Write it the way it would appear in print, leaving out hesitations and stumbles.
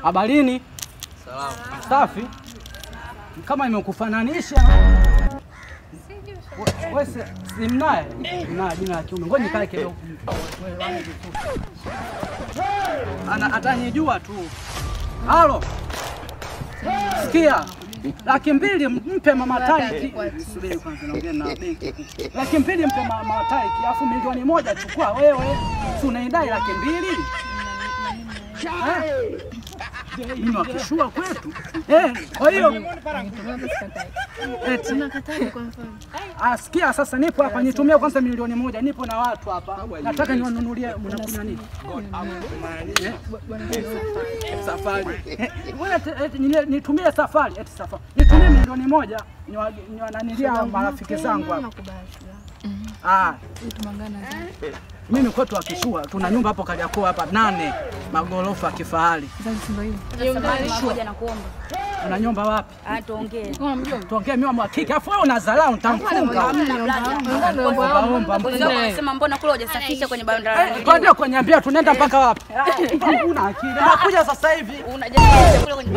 Habarini? Salama. Safi. Kama imekufananisha. Wewe si mnaye? Na jina la kiume. Ngoja nikae kidogo. Atanijua tu. Halo. Sikia. 200,000 mpe mama Tariki. Subiri kwanza naongea na benki. 200,000 mpe mama Tariki, alafu 1,000,000 chukua wewe. Si unaidai 200,000? Mimi wakishua kwetu. Kwa hiyo Unakataa kwa mfano. Sikia sasa nipo hapa nitumie kwanza 1,000,000 nipo na watu hapa. Nataka niwanunulie mnakunywa nini? Safari. Wewe nitumie safari, eti safari. Nitumie 1,000,000 niwananilia marafiki zangu hapa. Mimi kwetu akishua tuna nyumba hapo Kariakoo hapa 8 magorofa ya kifahari. Moja na kuomba. Una nyumba wapi? Tuongee. Tuongee mimi wa kike. Afu wewe unadharau nitamfunga. Naomba Unasema mbona kule hujasafisha kwenye bandari? Kwa nini kuniambia tunaenda mpaka wapi? Una akili. Nakuja sasa hivi. Unajua kule kwenye